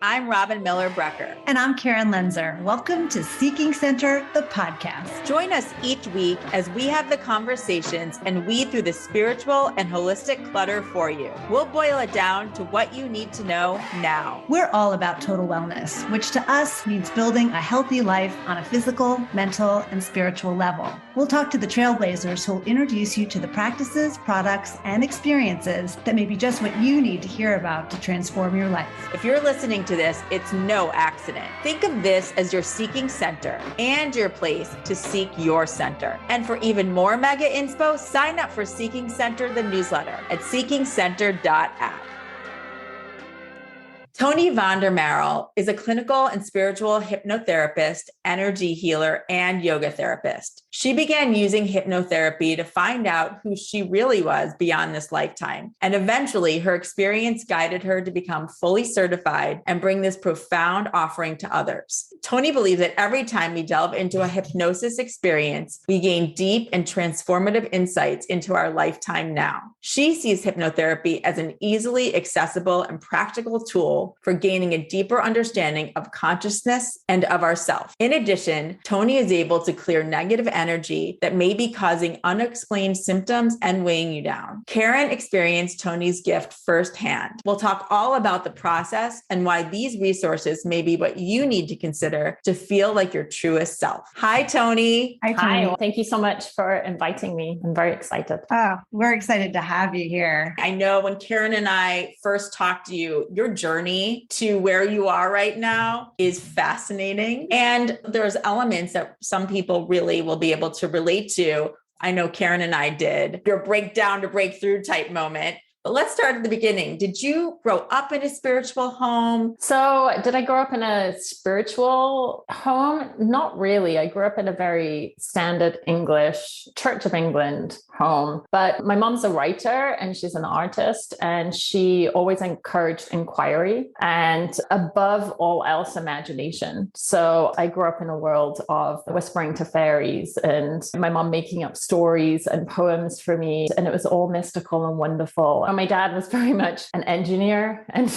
I'm Robin Miller-Brecker. And I'm Karen Lenzer. Welcome to Seeking Center, the podcast. Join us each week as we have the conversations and weed through the spiritual and holistic clutter for you. We'll boil it down to what you need to know now. We're all about total wellness, which to us means building a healthy life on a physical, mental, and spiritual level. We'll talk to the trailblazers who will introduce you to the practices, products, and experiences that may be just what you need to hear about to transform your life. If you're listening to this, it's no accident. Think of this as your seeking center and your place to seek your center. And for even more mega inspo, sign up for Seeking Center, the newsletter at seekingcenter.app. Toni van der Marel is a clinical and spiritual hypnotherapist, energy healer, and yoga therapist. She began using hypnotherapy to find out who she really was beyond this lifetime. And eventually, her experience guided her to become fully certified and bring this profound offering to others. Toni believes that every time we delve into a hypnosis experience, we gain deep and transformative insights into our lifetime now. She sees hypnotherapy as an easily accessible and practical tool for gaining a deeper understanding of consciousness and of ourselves. In addition, Toni is able to clear negative energy that may be causing unexplained symptoms and weighing you down. Karen experienced Toni's gift firsthand. We'll talk all about the process and why these resources may be what you need to consider to feel like your truest self. Hi, Toni. Hi, Toni. Hi. Well, thank you so much for inviting me. I'm very excited. Oh, we're excited to have you here. I know when Karen and I first talked to you, your journey to where you are right now is fascinating. And there's elements that some people really will be able to relate to. I know Karen and I did. Your breakdown to breakthrough type moment. But let's start at the beginning. Did you grow up in a spiritual home? So did I grow up in a spiritual home? Not really. I grew up in a very standard English Church of England home, but my mom's a writer and she's an artist and she always encouraged inquiry and above all else, imagination. So I grew up in a world of whispering to fairies and my mom making up stories and poems for me. And it was all mystical and wonderful. My dad was very much an engineer and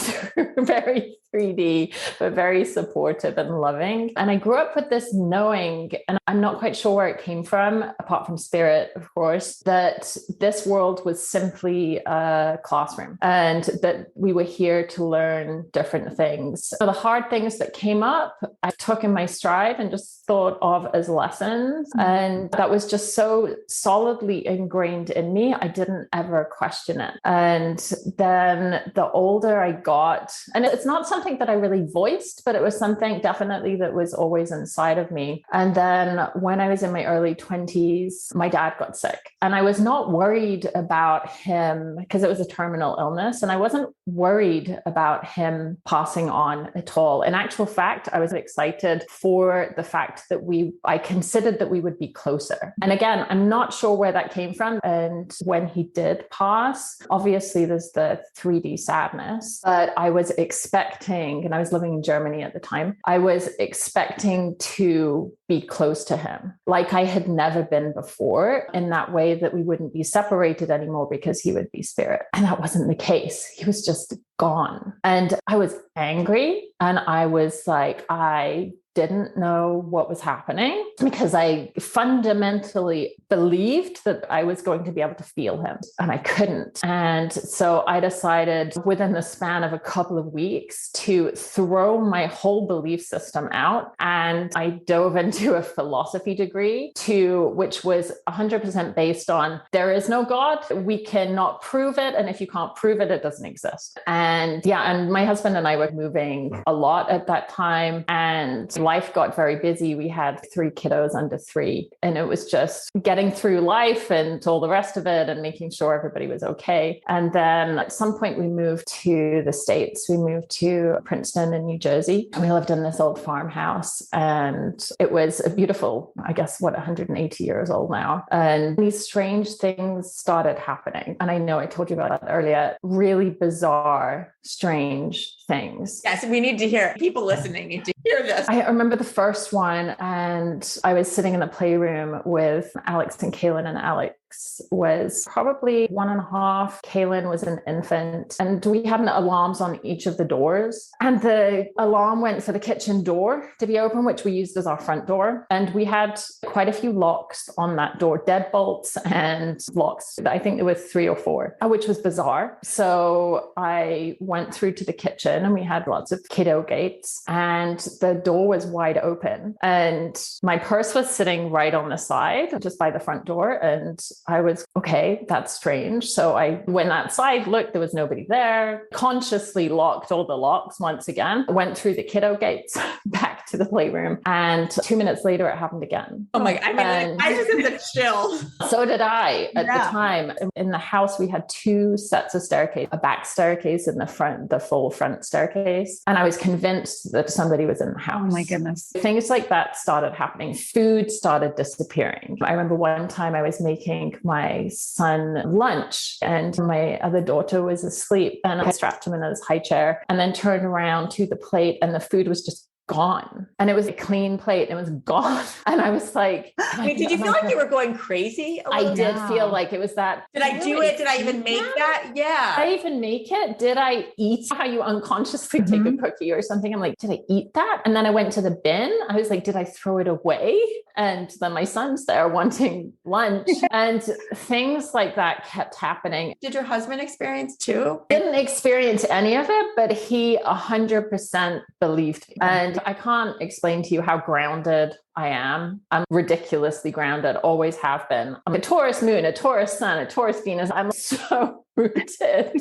very 3D, but very supportive and loving. And I grew up with this knowing, and I'm not quite sure where it came from, apart from spirit, of course, that this world was simply a classroom and that we were here to learn different things. So the hard things that came up, I took in my stride and just thought of as lessons. And that was just so solidly ingrained in me. I didn't ever question it. And then the older I got, and it's not something that I really voiced, but it was something definitely that was always inside of me. And then when I was in my early 20s, my dad got sick and I was not worried about him because it was a terminal illness. And I wasn't worried about him passing on at all. In actual fact, I was excited for the fact that I considered that we would be closer. And again, I'm not sure where that came from. And when he did pass, obviously there's the 3D sadness, but I was expecting, and I was living in Germany at the time, I was expecting to be close to him like I had never been before, in that way that we wouldn't be separated anymore because he would be spirit. And that wasn't the case. He was just gone. And I was angry and I was like, I didn't know what was happening because I fundamentally believed that I was going to be able to feel him and I couldn't. And so I decided within the span of a couple of weeks to throw my whole belief system out. And I dove into a philosophy degree which was 100% based on there is no God. We cannot prove it. And if you can't prove it, it doesn't exist. And my husband and I were moving a lot at that time and life got very busy. We had 3 kiddos under 3, and it was just getting through life and all the rest of it and making sure everybody was okay. And then at some point we moved to the States. We moved to Princeton in New Jersey. And we lived in this old farmhouse and it was a beautiful, 180 years old now. And these strange things started happening. And I know I told you about that earlier, really bizarre, strange things. Yes, we need to hear, people listening need to hear this. I remember the first one and I was sitting in the playroom with Alex and Kaylin, and Alex Alex was probably 1.5. Kaylin was an infant, and we had alarms on each of the doors. And the alarm went for the kitchen door to be open, which we used as our front door. And we had quite a few locks on that door, deadbolts and locks. I think there were 3 or 4, which was bizarre. So I went through to the kitchen, and we had lots of kiddo gates, and the door was wide open. And my purse was sitting right on the side, just by the front door. And I was, okay, that's strange. So I went outside, looked, there was nobody there, consciously locked all the locks once again, went through the kiddo gates back to the playroom. And 2 minutes later, it happened again. Oh my God. I mean, I just had the chills. So did I at the time. In the house, we had 2 sets of staircase, a back staircase and the full front staircase. And I was convinced that somebody was in the house. Oh my goodness. Things like that started happening. Food started disappearing. I remember one time I was making my son lunch, and my other daughter was asleep, and I strapped him in his high chair and then turned around to the plate, and the food was just gone. And it was a clean plate, and it was gone. And I was like, wait, did you feel like you were going crazy? I did feel like it was that. Did I do it? Did I even make that? Yeah. Did I even make it? Did I eat? How you unconsciously take a cookie or something? I'm like, did I eat that? And then I went to the bin. I was like, did I throw it away? And then my son's there wanting lunch, and things like that kept happening. Did your husband experience too? Didn't experience any of it, but he 100% believed me. And I can't explain to you how grounded I am. I'm ridiculously grounded, always have been. I'm a Taurus moon, a Taurus sun, a Taurus Venus. I'm so rooted.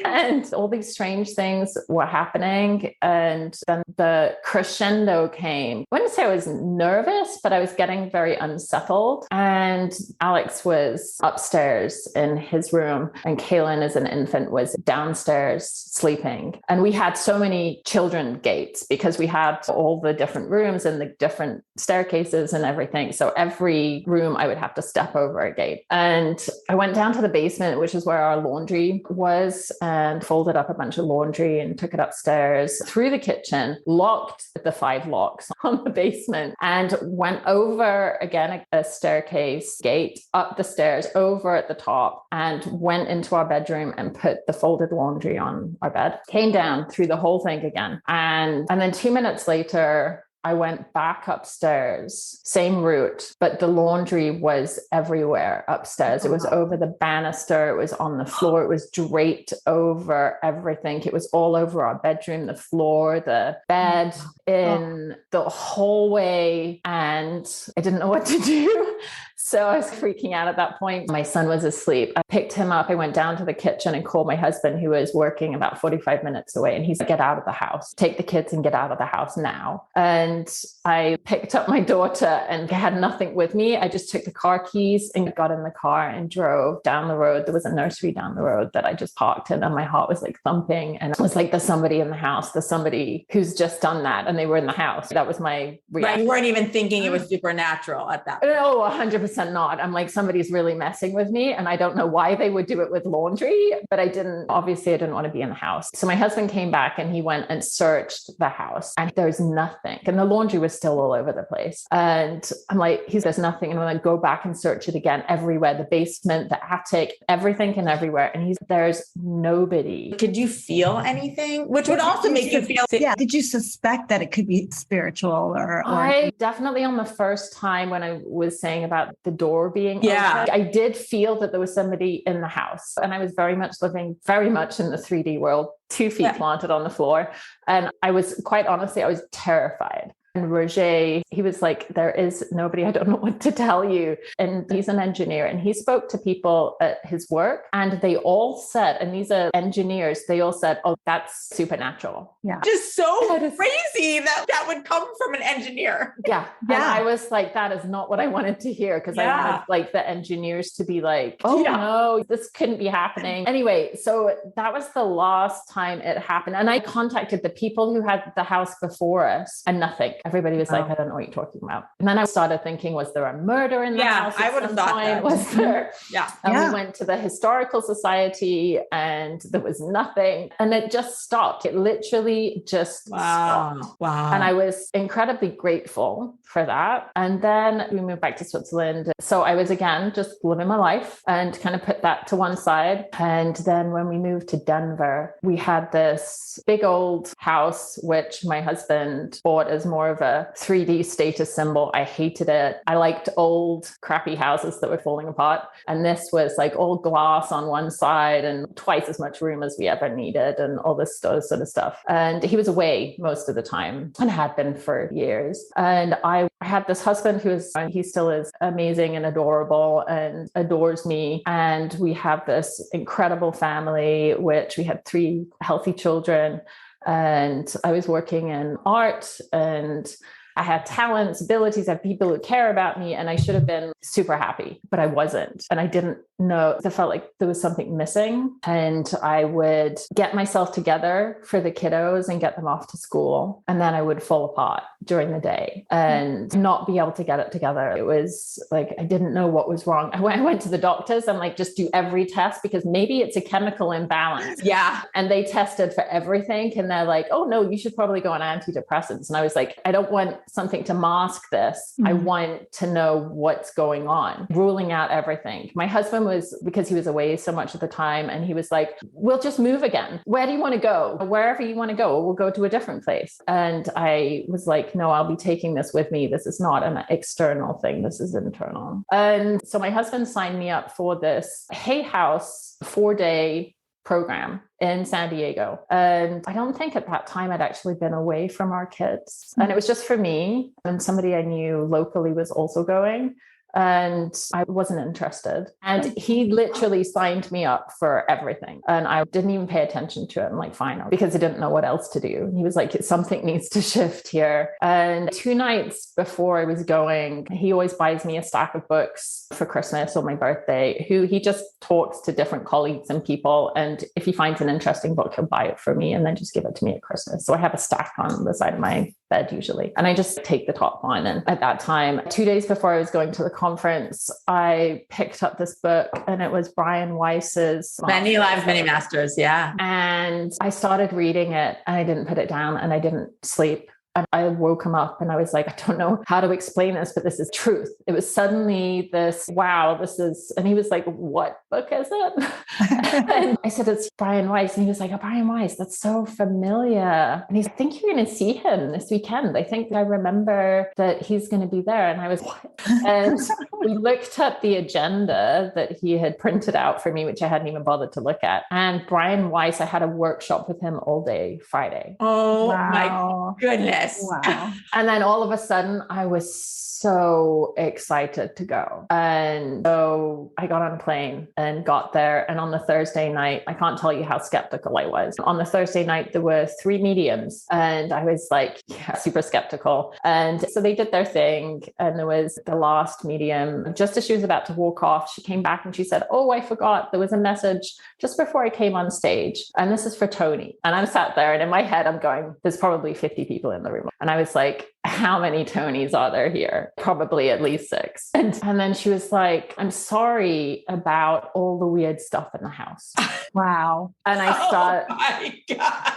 And all these strange things were happening. And then the crescendo came. I wouldn't say I was nervous, but I was getting very unsettled. And Alex was upstairs in his room, and Kaylin, as an infant, was downstairs sleeping. And we had so many children gates because we had all the different rooms and the different staircases and everything. So every room I would have to step over a gate. And I went down to the basement, which is where our laundry was, and folded up a bunch of laundry and took it upstairs through the kitchen, locked the 5 locks on the basement, and went over again a staircase gate, up the stairs, over at the top, and went into our bedroom and put the folded laundry on our bed. Came down through the whole thing again. And then 2 minutes later, I went back upstairs, same route, but the laundry was everywhere upstairs. It was over the banister. It was on the floor. It was draped over everything. It was all over our bedroom, the floor, the bed, in the hallway. And I didn't know what to do. So I was freaking out at that point. My son was asleep. I picked him up. I went down to the kitchen and called my husband, who was working about 45 minutes away. And he's like, get out of the house, take the kids and get out of the house now. And I picked up my daughter, and I had nothing with me. I just took the car keys and got in the car and drove down the road. There was a nursery down the road that I just parked in, and my heart was like thumping. And it was like, there's somebody in the house. There's somebody who's just done that. And they were in the house. That was my reaction. Right. You weren't even thinking it was supernatural at that point. No, 100% not. I'm like, somebody's really messing with me. And I don't know why they would do it with laundry, but I didn't want to be in the house. So my husband came back and he went and searched the house, and there's nothing. And the laundry was still all over the place. And I'm like, there's nothing. And I'm like, go back and search it again everywhere, the basement, the attic, everything and everywhere. And there's nobody. Could you feel anything? Which would also make you feel. Yeah. Did you suspect that it could be spiritual or? I definitely, on the first time when I was saying about the door being open, I did feel that there was somebody in the house, and I was living very much in the 3D world, 2 feet planted on the floor. And I was, quite honestly, I was terrified. And Roger, he was like, there is nobody, I don't know what to tell you. And he's an engineer, and he spoke to people at his work, and they all said, and these are engineers, they all said, oh, that's supernatural. Yeah. Just so crazy that would come from an engineer. Yeah. And I was like, that is not what I wanted to hear, because I wanted like the engineers to be like, oh no, this couldn't be happening. Anyway, so that was the last time it happened. And I contacted the people who had the house before us, and nothing. sick. Everybody was like, I don't know what you're talking about. And then I started thinking, was there a murder in the house? I would have thought that. Was there? Yeah. And we went to the historical society and there was nothing. And it just stopped. It literally just stopped. Wow. And I was incredibly grateful for that. And then we moved back to Switzerland. So I was again just living my life and kind of put that to one side. And then when we moved to Denver, we had this big old house, which my husband bought as more of a 3D status symbol. I hated it. I liked old, crappy houses that were falling apart. And this was like all glass on one side and twice as much room as we ever needed and all this sort of stuff. And he was away most of the time and had been for years. And I had this husband he still is amazing and adorable and adores me. And we have this incredible family, which we had 3 healthy children. And I was working in art and I had talents, abilities, I had people who care about me, and I should have been super happy, but I wasn't. And I didn't know, I felt like there was something missing. And I would get myself together for the kiddos and get them off to school. And then I would fall apart during the day and not be able to get it together. It was like, I didn't know what was wrong. I went to the doctors. I'm like, just do every test because maybe it's a chemical imbalance. Yeah. And they tested for everything. And they're like, oh no, you should probably go on antidepressants. And I was like, I don't want something to mask this. I want to know what's going on, ruling out everything. My husband was, because he was away so much at the time, and he was like, we'll just move again. Where do you want to go? Wherever you want to go, we'll go to a different place. And I was like, no, I'll be taking this with me. This is not an external thing. This is internal. And so my husband signed me up for this Hay House 4-day program in San Diego. And I don't think at that time I'd actually been away from our kids. And it was just for me, and somebody I knew locally was also going. And I wasn't interested. And he literally signed me up for everything. And I didn't even pay attention to it. I'm like, fine, because I didn't know what else to do. And he was like, something needs to shift here. And 2 nights before I was going, he always buys me a stack of books for Christmas or my birthday, he just talks to different colleagues and people. And if he finds an interesting book, he'll buy it for me and then just give it to me at Christmas. So I have a stack on the side of my bed usually. And I just take the top one. And at that time, 2 days before I was going to the conference, I picked up this book and it was Brian Weiss's Many Lives, Many Masters. Yeah. And I started reading it and I didn't put it down and I didn't sleep. And I woke him up and I was like, I don't know how to explain this, but this is truth. It was suddenly this, wow, this is, and he was like, what book is it? And I said, it's Brian Weiss. And he was like, oh, Brian Weiss, that's so familiar. And he's like, I think you're going to see him this weekend. I think I remember that he's going to be there. And I was, what? And we looked at the agenda that he had printed out for me, which I hadn't even bothered to look at. And Brian Weiss, I had a workshop with him all day Friday. Oh my goodness. Wow. And then all of a sudden I was so excited to go. And so I got on a plane and got there. And on the Thursday night, I can't tell you how skeptical I was. On the Thursday night, there were 3 mediums and I was like, yeah, super skeptical. And so they did their thing. And there was the last medium, just as she was about to walk off, she came back and she said, oh, I forgot. There was a message just before I came on stage. And this is for Toni. And I'm sat there and in my head, I'm going, there's probably 50 people in the room. And I was like, how many Tonis are there here? Probably at least 6. And then she was like, I'm sorry about all the weird stuff in the house. Wow. And I thought, oh my God.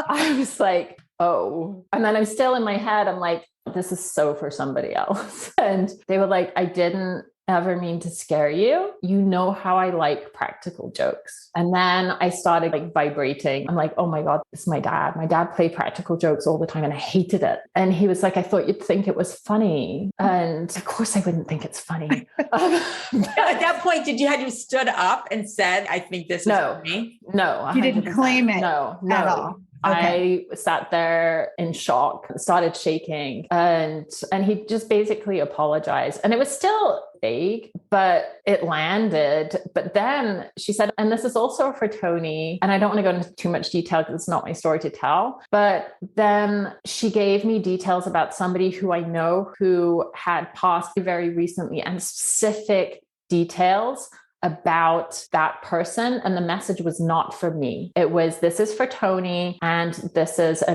I was like, oh. And then I'm still in my head, I'm like, this is so for somebody else. And they were like, I didn't ever mean to scare you. You know how I like practical jokes. And then I started like vibrating. I'm like, oh my God, this is my dad. My dad played practical jokes all the time and I hated it. And he was like, I thought you'd think it was funny. And of course I wouldn't think it's funny. At that point, had you stood up and said, I think this is for me? No. You didn't claim it no, at all. Okay. I sat there in shock, started shaking, and he just basically apologized. And it was still vague, but it landed. But then she said, and this is also for Toni, and I don't want to go into too much detail because it's not my story to tell, but then she gave me details about somebody who I know who had passed very recently and specific details about that person. And the message was not for me. It was, this is for Toni. And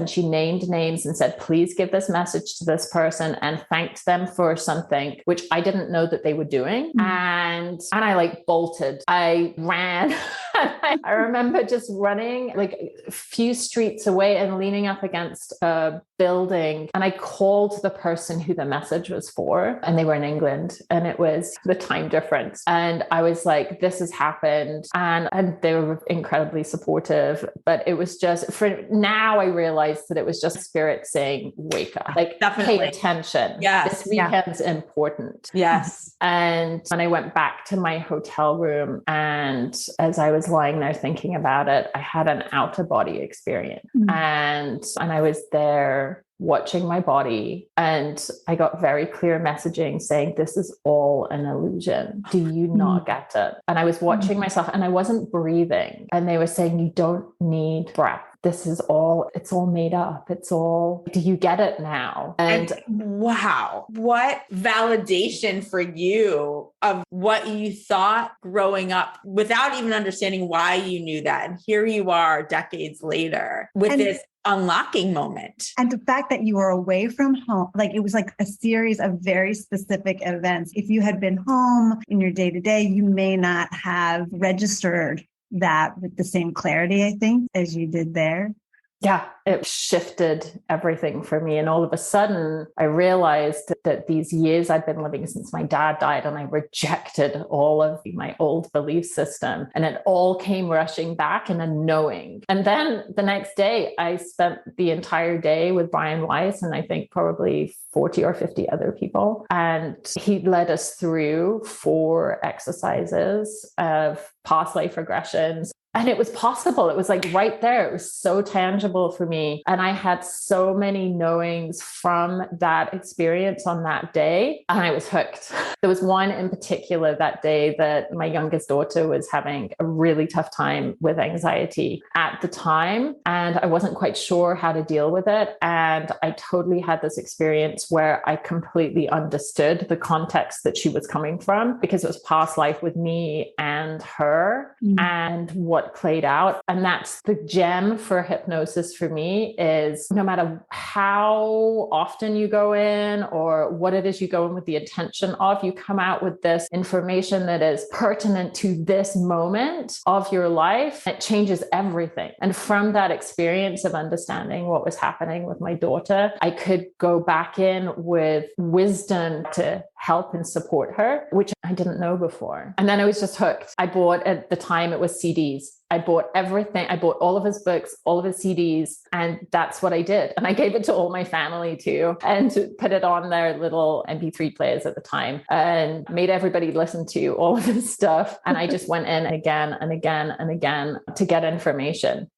she named names and said, please give this message to this person, and thanked them for something, which I didn't know that they were doing. And I like bolted. I ran. I remember just running like a few streets away and leaning up against a building. And I called the person who the message was for, and they were in England, and it was the time difference. And I was like, this has happened. And they were incredibly supportive, but it was just, for now I realized that it was just spirit saying, wake up, like Definitely. pay attention. Yes. This weekend's important. Yes. And when I went back to my hotel room, and as I was lying there thinking about it, I had an out of body experience. And I was there watching my body, and I got very clear messaging saying, this is all an illusion. Do you not get it? And I was watching myself, and I wasn't breathing. And they were saying, you don't need breath. It's all made up. Do you get it now? And wow, what validation for you of what you thought growing up without even understanding why you knew that. And here you are decades later with this unlocking moment. And the fact that you were away from home, like it was like a series of very specific events. If you had been home in your day to day, you may not have registered that with the same clarity, I think, as you did there. Yeah, it shifted everything for me. And all of a sudden, I realized that these years I'd been living since my dad died, and I rejected all of my old belief system. And it all came rushing back in a knowing. And then the next day, I spent the entire day with Brian Weiss, and I think probably 40 or 50 other people. And he led us through 4 exercises of past life regressions. And it was possible. It was like right there. It was so tangible for me. And I had so many knowings from that experience on that day. And I was hooked. There was one in particular that day that my youngest daughter was having a really tough time with anxiety at the time. And I wasn't quite sure how to deal with it. And I totally had this experience where I completely understood the context that she was coming from, because it was past life with me and her and what played out. And that's the gem for hypnosis for me, is no matter how often you go in or what it is you go in with the intention of, you come out with this information that is pertinent to this moment of your life. It changes everything. And from that experience of understanding what was happening with my daughter, I could go back in with wisdom to help and support her, which I didn't know before. And then I was just hooked. I bought, at the time it was CDs. I bought everything. I bought all of his books, all of his CDs, and that's what I did. And I gave it to all my family too, and put it on their little MP3 players at the time, and made everybody listen to all of his stuff. And I just went in again and again and again to get information.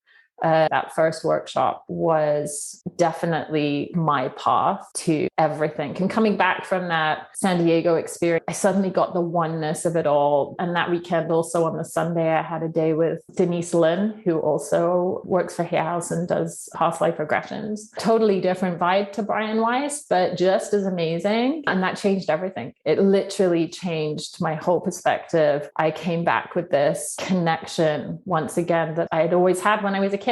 That first workshop was definitely my path to everything. And coming back from that San Diego experience, I suddenly got the oneness of it all. And that weekend also on the Sunday, I had a day with Denise Lynn, who also works for Hay House and does past life regressions. Totally different vibe to Brian Weiss, but just as amazing. And that changed everything. It literally changed my whole perspective. I came back with this connection once again that I had always had when I was a kid.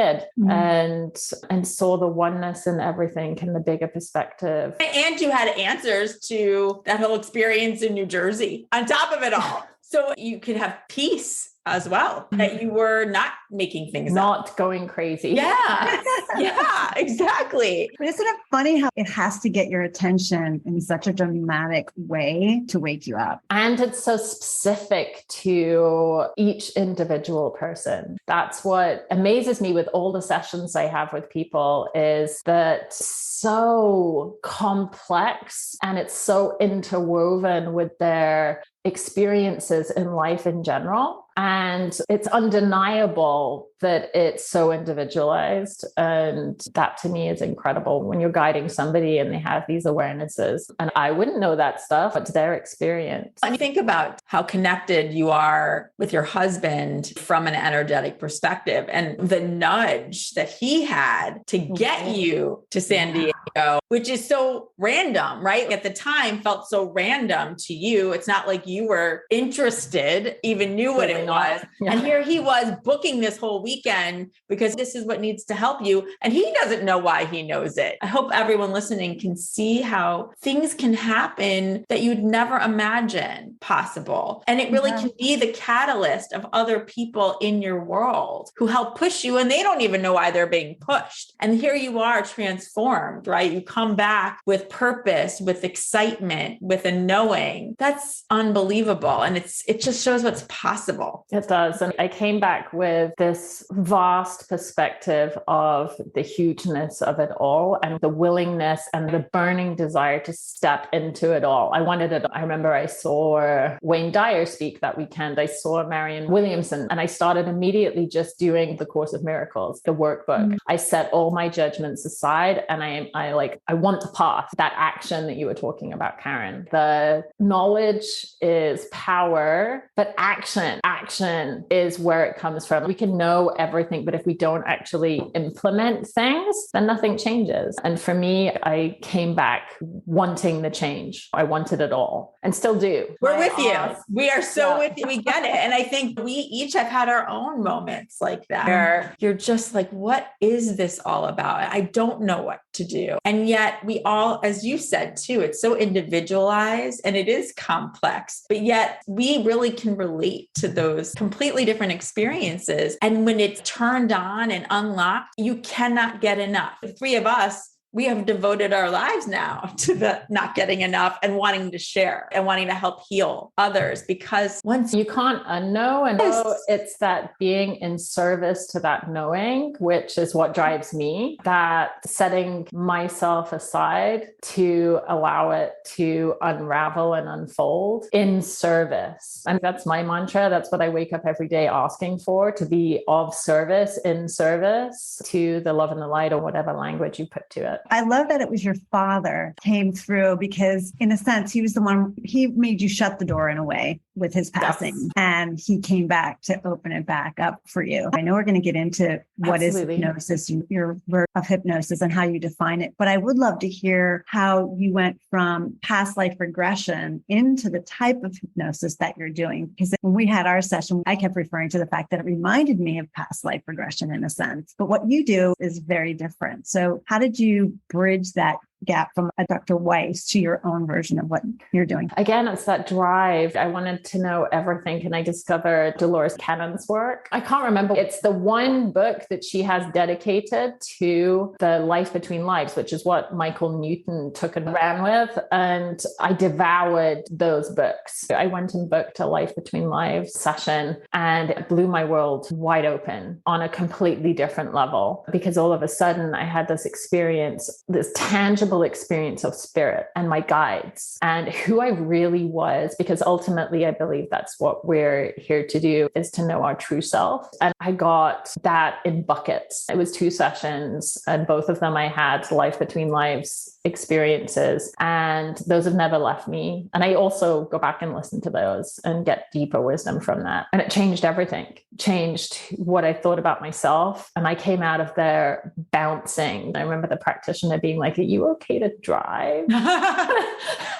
And saw the oneness in everything in the bigger perspective. And you had answers to that whole experience in New Jersey on top of it all. So you could have peace as well, that you were not making things not up. Going crazy. Yeah. Yeah, exactly. But isn't it funny how it has to get your attention in such a dramatic way to wake you up? And it's so specific to each individual person. That's what amazes me with all the sessions I have with people, is that so complex and it's so interwoven with their experiences in life in general. And it's undeniable that it's so individualized. And that to me is incredible when you're guiding somebody and they have these awarenesses. And I wouldn't know that stuff, but their experience. And you think about how connected you are with your husband from an energetic perspective and the nudge that he had to get you to San Diego, which is so random, right? At the time felt so random to you. It's not like you were interested, even knew what it was. Yeah. And here he was booking this whole weekend because this is what needs to help you. And he doesn't know why he knows it. I hope everyone listening can see how things can happen that you'd never imagine possible. And it really can be the catalyst of other people in your world who help push you, and they don't even know why they're being pushed. And here you are transformed, right? You come back with purpose, with excitement, with a knowing. That's unbelievable. And it just shows what's possible. It does. And I came back with this vast perspective of the hugeness of it all and the willingness and the burning desire to step into it all. I wanted it. I remember I saw Wayne Dyer speak that weekend. I saw Marianne Williamson, and I started immediately just doing the Course of Miracles, the workbook. I set all my judgments aside, and I want the path, that action that you were talking about, Karen. The knowledge is power, but action is where it comes from. We can know everything, but if we don't actually implement things, then nothing changes. And for me, I came back wanting the change. I wanted it all and still do. We're with you. We are so with you. We get it. And I think we each have had our own moments like that where you're just like, what is this all about? I don't know what to do. And yet we all, as you said too, it's so individualized and it is complex, but yet we really can relate to those completely different experiences. And when it's turned on and unlocked, you cannot get enough. The three of us, we have devoted our lives now to the not getting enough and wanting to share and wanting to help heal others, because once you can't unknow and know, it's that being in service to that knowing, which is what drives me, that setting myself aside to allow it to unravel and unfold in service. And that's my mantra. That's what I wake up every day asking for, to be of service, in service to the love and the light, or whatever language you put to it. I love that it was your father came through, because in a sense, he was the one, he made you shut the door in a way with his passing, and he came back to open it back up for you. I know we're going to get into what is hypnosis, your word of hypnosis and how you define it, but I would love to hear how you went from past life regression into the type of hypnosis that you're doing. Because when we had our session, I kept referring to the fact that it reminded me of past life regression in a sense, but what you do is very different. So how did you bridge that gap from a Dr. Weiss to your own version of what you're doing? Again, it's that drive. I wanted to know everything. And I discovered Dolores Cannon's work. I can't remember. It's the one book that she has dedicated to the life between lives, which is what Michael Newton took and ran with. And I devoured those books. I went and booked a life between lives session, and it blew my world wide open on a completely different level, because all of a sudden I had this experience, this tangible experience of spirit and my guides and who I really was, because ultimately I believe that's what we're here to do, is to know our true self. And I got that in buckets. It was 2 sessions, and both of them I had life between lives experiences, and those have never left me. And I also go back and listen to those and get deeper wisdom from that. And it changed everything, changed what I thought about myself. And I came out of there bouncing. I remember the practitioner being like, "Are you okay to drive?"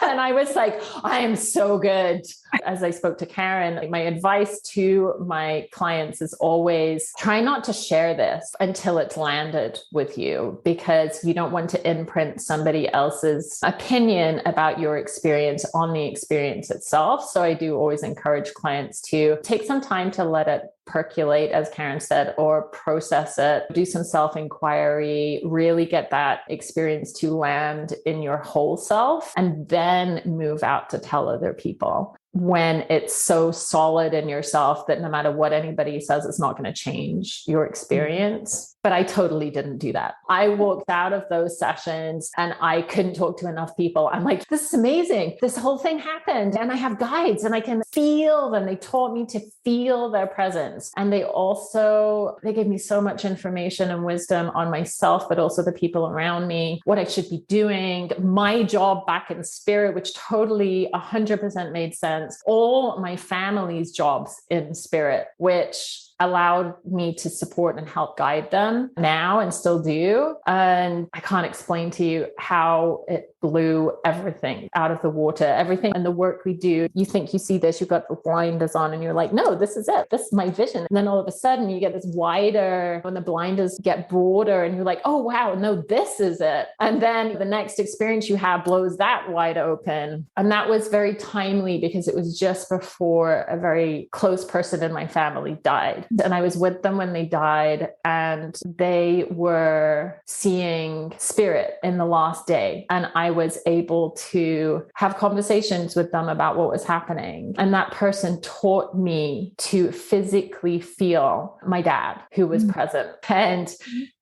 And I was like, I am so good. As I spoke to Karen, my advice to my clients is always try not to share this until it's landed with you, because you don't want to imprint somebody else's opinion about your experience on the experience itself. So I do always encourage clients to take some time to let it percolate, as Karen said, or process it, do some self-inquiry, really get that experience to land in your whole self, and then move out to tell other people. When it's so solid in yourself that no matter what anybody says, it's not going to change your experience, But I totally didn't do that. I walked out of those sessions and I couldn't talk to enough people. I'm like, this is amazing. This whole thing happened. And I have guides and I can feel them. They taught me to feel their presence. And they gave me so much information and wisdom on myself, but also the people around me, what I should be doing, my job back in spirit, which totally 100% made sense. All my family's jobs in spirit, which allowed me to support and help guide them now and still do. And I can't explain to you how it blew everything out of the water, everything in the work we do. You think you see this, you've got the blinders on and you're like, no, this is it. This is my vision. And then all of a sudden you get this wider, when the blinders get broader and you're like, oh, wow, no, this is it. And then the next experience you have blows that wide open. And that was very timely because it was just before a very close person in my family died. And I was with them when they died and they were seeing spirit in the last day. And I was able to have conversations with them about what was happening. And that person taught me to physically feel my dad who was present. And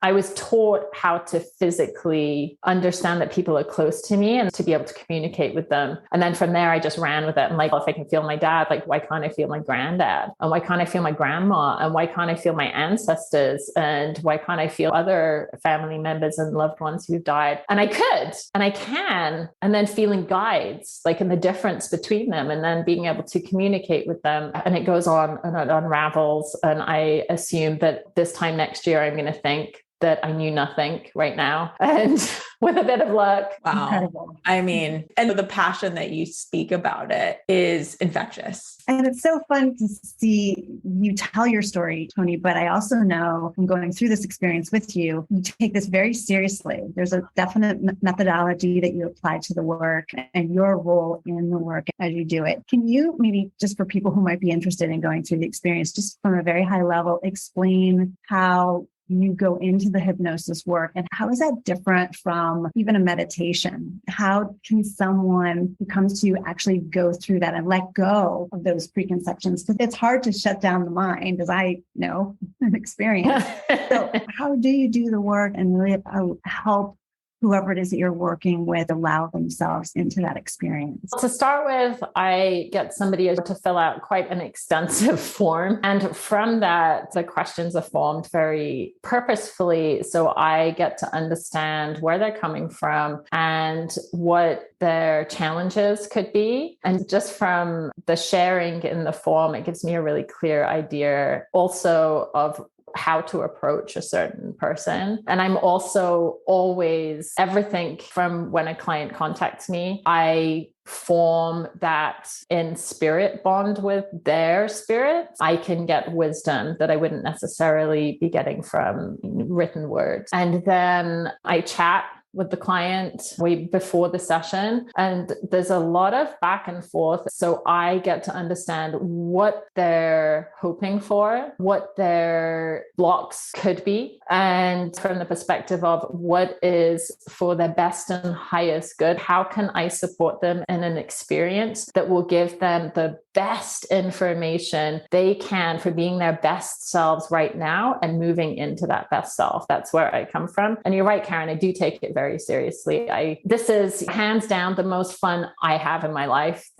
I was taught how to physically understand that people are close to me and to be able to communicate with them. And then from there, I just ran with it. I'm like, well, if I can feel my dad, like, why can't I feel my granddad? And why can't I feel my grandma? And why can't I feel my ancestors? And why can't I feel other family members and loved ones who've died? And I could, and I can. And then feeling guides, like in the difference between them, and then being able to communicate with them. And it goes on and it unravels. And I assume that this time next year, I'm going to think that I knew nothing right now. And with a bit of luck. Wow. Incredible. I mean, and the passion that you speak about it is infectious. And it's so fun to see you tell your story, Toni, but I also know from going through this experience with you, you take this very seriously. There's a definite methodology that you apply to the work and your role in the work as you do it. Can you maybe, just for people who might be interested in going through the experience, just from a very high level, explain how you go into the hypnosis work and how is that different from even a meditation? How can someone who comes to you actually go through that and let go of those preconceptions? Because it's hard to shut down the mind, as I know and experience. So how do you do the work and really help whoever it is that you're working with allow themselves into that experience? To start with, I get somebody to fill out quite an extensive form. And from that, the questions are formed very purposefully. So I get to understand where they're coming from and what their challenges could be. And just from the sharing in the form, it gives me a really clear idea also of how to approach a certain person. And I'm also always, everything from when a client contacts me, I form that in spirit bond with their spirit. I can get wisdom that I wouldn't necessarily be getting from written words. And then I chat with the client way before the session. And there's a lot of back and forth. So I get to understand what they're hoping for, what their blocks could be. And from the perspective of what is for their best and highest good, how can I support them in an experience that will give them the best information they can for being their best selves right now and moving into that best self. That's where I come from. And you're right, Karen, I do take it very seriously. This is hands down the most fun I have in my life.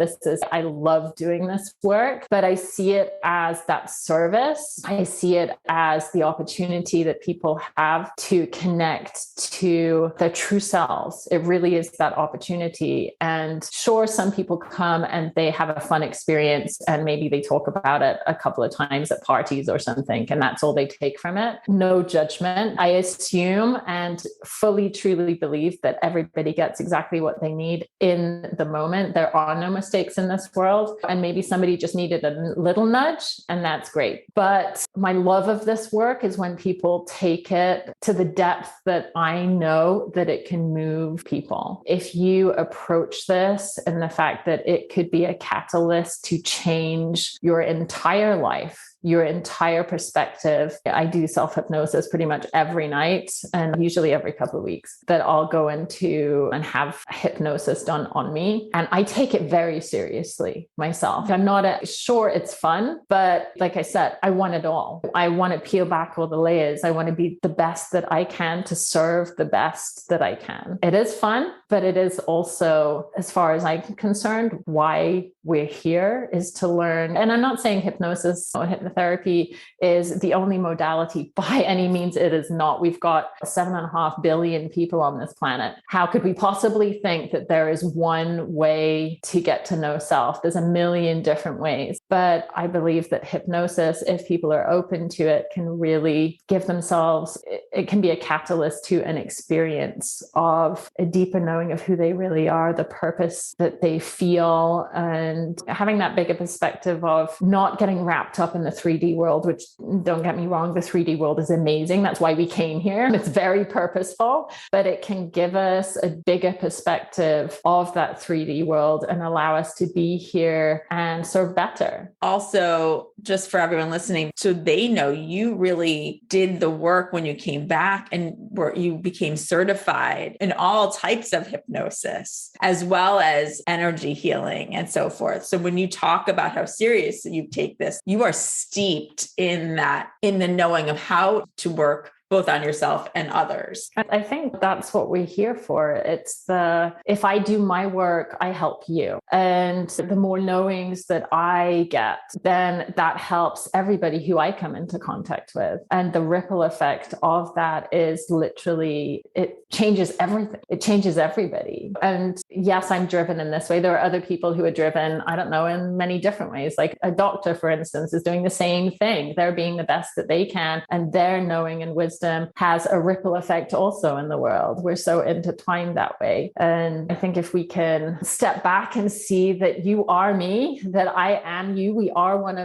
I love doing this work, but I see it as that service. I see it as the opportunity that people have to connect to their true selves. It really is that opportunity. And sure, some people come and they have a fun experience and maybe they talk about it a couple of times at parties or something, and that's all they take from it. No judgment. I assume and fully, truly believe that everybody gets exactly what they need in the moment. There are no mistakes in this world. And maybe somebody just needed a little nudge, and that's great. But my love of this work is when people take it to the depth that I know that it can move people. If you approach this and the fact that it could be a catalyst to change your entire life, your entire perspective. I do self-hypnosis pretty much every night and usually every couple of weeks that I'll go into and have hypnosis done on me. And I take it very seriously myself. I'm not sure it's fun, but like I said, I want it all. I want to peel back all the layers. I want to be the best that I can to serve the best that I can. It is fun, but it is also, as far as I'm concerned, why we're here is to learn. And I'm not saying hypnosis or hypnotherapy is the only modality by any means. It is not. We've got 7.5 billion people on this planet. How could we possibly think that there is one way to get to know self? There's a million different ways. But I believe that hypnosis, if people are open to it, can really give themselves, it can be a catalyst to an experience of a deeper knowing of who they really are, the purpose that they feel, and having that bigger perspective of not getting wrapped up in the 3D world, which, don't get me wrong, the 3D world is amazing. That's why we came here. It's very purposeful, but it can give us a bigger perspective of that 3D world and allow us to be here and serve better. Also, just for everyone listening, so they know you really did the work when you came back and you became certified in all types of hypnosis, as well as energy healing and so forth. So when you talk about how serious you take this, you are steeped in that, in the knowing of how to work both on yourself and others. I think that's what we're here for. It's if I do my work, I help you. And the more knowings that I get, then that helps everybody who I come into contact with. And the ripple effect of that is literally, it changes everything. It changes everybody. And yes, I'm driven in this way. There are other people who are driven, I don't know, in many different ways. Like a doctor, for instance, is doing the same thing. They're being the best that they can, and their knowing and wisdom has a ripple effect also in the world. We're so intertwined that way. And I think if we can step back and see that you are me, that I am you, we are one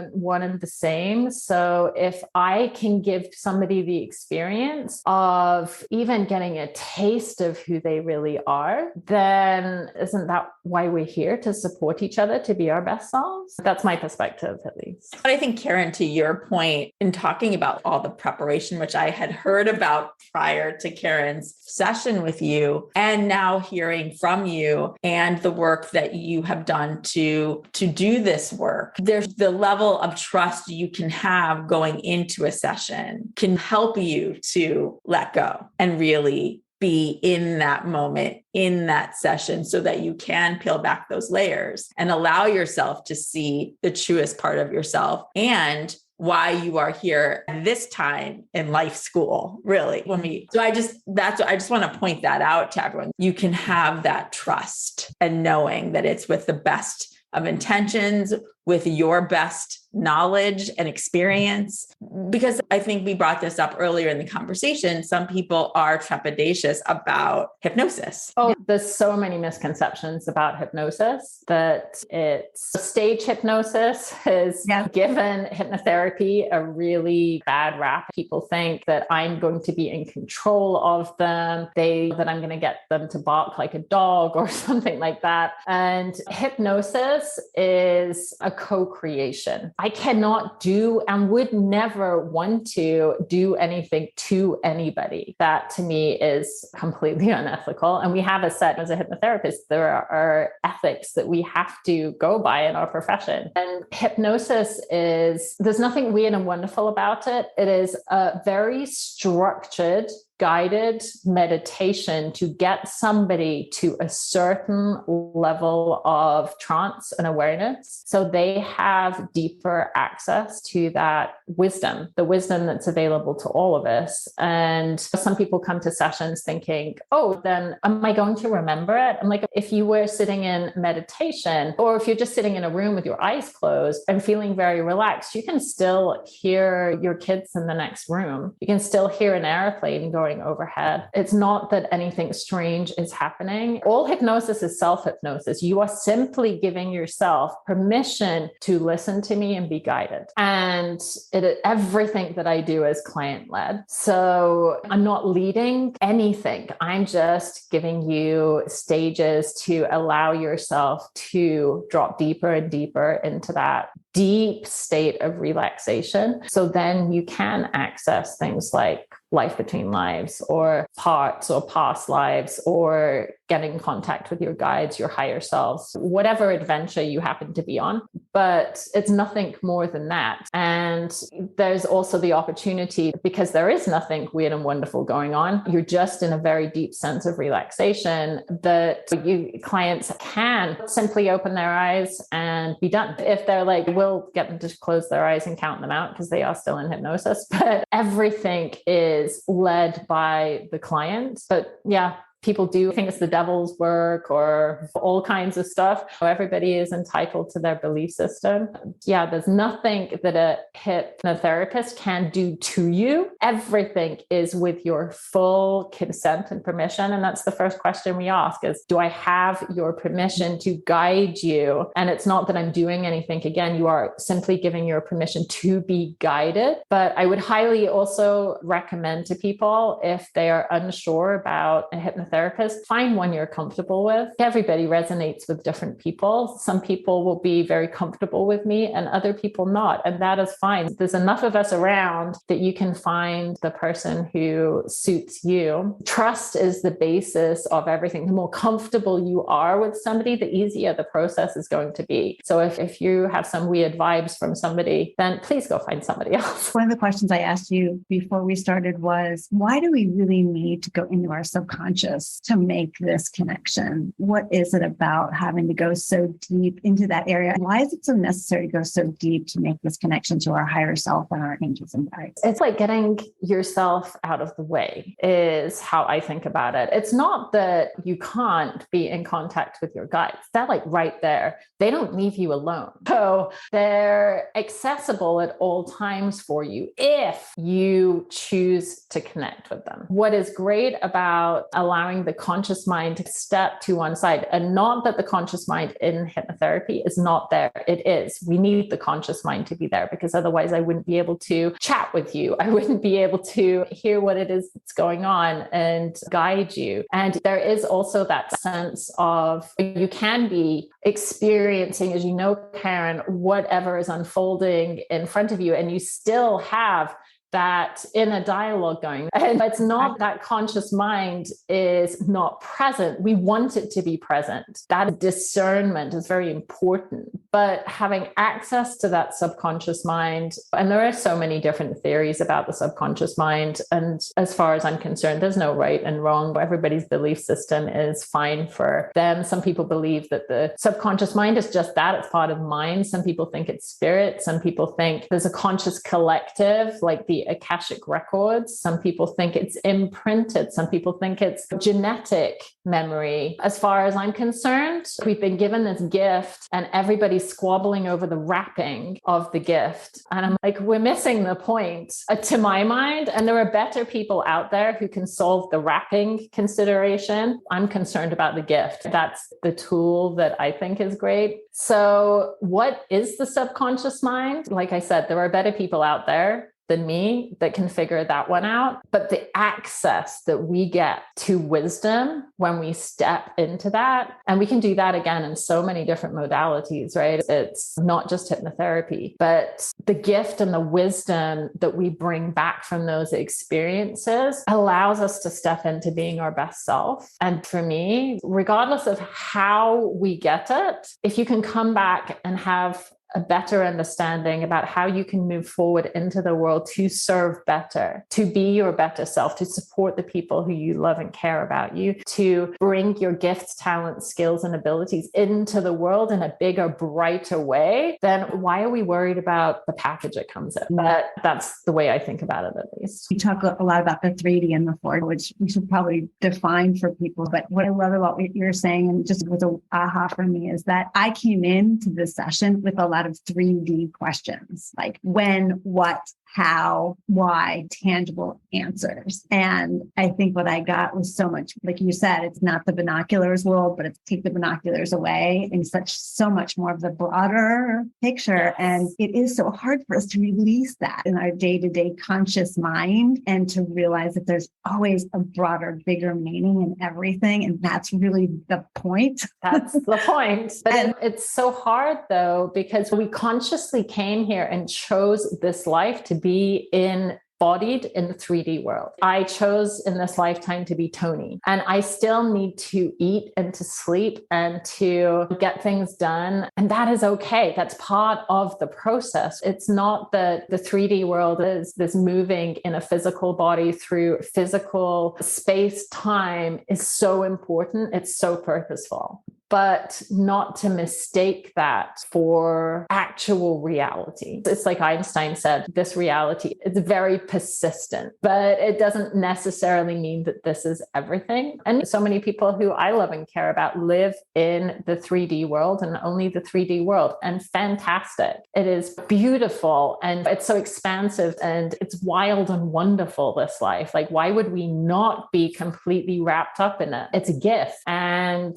and the same. So if I can give somebody the experience of even getting a taste of who they really are, then isn't that why we're here, to support each other, to be our best selves? That's my perspective, at least. But I think, Karen, to your point in talking about all the preparation, which I had heard about prior to Karen's session with you, and now hearing from you and the work that you have done to do this work, there's the level of trust you can have going into a session can help you to let go and really be in that moment, in that session, so that you can peel back those layers and allow yourself to see the truest part of yourself and why you are here at this time in life school, really. I just want to point that out to everyone. You can have that trust and knowing that it's with the best of intentions, with your best knowledge and experience. Because I think we brought this up earlier in the conversation, some people are trepidatious about hypnosis. Oh, there's so many misconceptions about hypnosis that stage hypnosis has given hypnotherapy a really bad rap. People think that I'm going to be in control of them, that I'm going to get them to bark like a dog or something like that. And hypnosis is a co-creation. I cannot do and would never want to do anything to anybody. That to me is completely unethical. And we have a set, as a hypnotherapist, there are ethics that we have to go by in our profession. And hypnosis there's nothing weird and wonderful about it. It is a very structured, guided meditation to get somebody to a certain level of trance and awareness, so they have deeper access to that wisdom, the wisdom that's available to all of us. And some people come to sessions thinking, oh, then am I going to remember it? I'm like, if you were sitting in meditation, or if you're just sitting in a room with your eyes closed and feeling very relaxed, you can still hear your kids in the next room. You can still hear an airplane going going overhead. It's not that anything strange is happening. All hypnosis is self-hypnosis. You are simply giving yourself permission to listen to me and be guided. And everything that I do is client-led. So I'm not leading anything. I'm just giving you stages to allow yourself to drop deeper and deeper into that deep state of relaxation. So then you can access things like life between lives or parts or past lives, or get in contact with your guides, your higher selves, whatever adventure you happen to be on. But it's nothing more than that. And there's also the opportunity, because there is nothing weird and wonderful going on, you're just in a very deep sense of relaxation, that you clients can simply open their eyes and be done. If they're like, we'll get them to close their eyes and count them out because they are still in hypnosis, but everything is led by the client. But yeah, people do think it's the devil's work or all kinds of stuff. Everybody is entitled to their belief system. Yeah, there's nothing that a hypnotherapist can do to you. Everything is with your full consent and permission. And that's the first question we ask is, do I have your permission to guide you? And it's not that I'm doing anything. Again, you are simply giving your permission to be guided. But I would highly also recommend to people, if they are unsure about a hypnotherapist, find one you're comfortable with. Everybody resonates with different people. Some people will be very comfortable with me and other people not. And that is fine. There's enough of us around that you can find the person who suits you. Trust is the basis of everything. The more comfortable you are with somebody, the easier the process is going to be. So if you have some weird vibes from somebody, then please go find somebody else. One of the questions I asked you before we started was, why do we really need to go into our subconscious to make this connection? What is it about having to go so deep into that area? Why is it so necessary to go so deep to make this connection to our higher self and our angels and guides? It's like getting yourself out of the way is how I think about it. It's not that you can't be in contact with your guides. They're like right there. They don't leave you alone. So they're accessible at all times for you if you choose to connect with them. What is great about allowing the conscious mind to step to one side, and not that the conscious mind in hypnotherapy is not there. It is. We need the conscious mind to be there, because otherwise I wouldn't be able to chat with you. I wouldn't be able to hear what it is that's going on and guide you. And there is also that sense of, you can be experiencing, as you know, Karen, whatever is unfolding in front of you, and you still have that inner dialogue going. And it's not that conscious mind is not present. We want it to be present. That discernment is very important. But having access to that subconscious mind, and there are so many different theories about the subconscious mind. And as far as I'm concerned, there's no right and wrong. Everybody's belief system is fine for them. Some people believe that the subconscious mind is just that. It's part of mind. Some people think it's spirit. Some people think there's a conscious collective, like the Akashic records. Some people think it's imprinted. Some people think it's genetic memory. As far as I'm concerned, we've been given this gift and everybody's squabbling over the wrapping of the gift. And I'm like, we're missing the point to my mind. And there are better people out there who can solve the wrapping consideration. I'm concerned about the gift. That's the tool that I think is great. So what is the subconscious mind? Like I said, there are better people out there than me that can figure that one out. But the access that we get to wisdom when we step into that, and we can do that again in so many different modalities, right? It's not just hypnotherapy, but the gift and the wisdom that we bring back from those experiences allows us to step into being our best self. And for me, regardless of how we get it, if you can come back and have a better understanding about how you can move forward into the world to serve better, to be your better self, to support the people who you love and care about you, to bring your gifts, talents, skills, and abilities into the world in a bigger, brighter way, then why are we worried about the package it comes in? But that's the way I think about it, at least. You talk a lot about the 3D and the 4D, which we should probably define for people. But what I love about what you're saying, and just was an aha for me, is that I came into this session with a lot of 3D questions, like when, what, how, why, tangible answers. And I think what I got was so much, like you said, it's not the binoculars world, but it's take the binoculars away and so much more of the broader picture. Yes. And it is so hard for us to release that in our day-to-day conscious mind and to realize that there's always a broader, bigger meaning in everything. And that's really the point. That's the point. But it's so hard though, because we consciously came here and chose this life to be embodied in the 3D world. I chose in this lifetime to be Toni, and I still need to eat and to sleep and to get things done. And that is okay. That's part of the process. It's not that the 3D world is this moving in a physical body through physical space. Time is so important. It's so purposeful. But not to mistake that for actual reality. It's like Einstein said, this reality is very persistent, but it doesn't necessarily mean that this is everything. And so many people who I love and care about live in the 3D world and only the 3D world. And fantastic. It is beautiful and it's so expansive and it's wild and wonderful, this life. Like, why would we not be completely wrapped up in it? It's a gift. And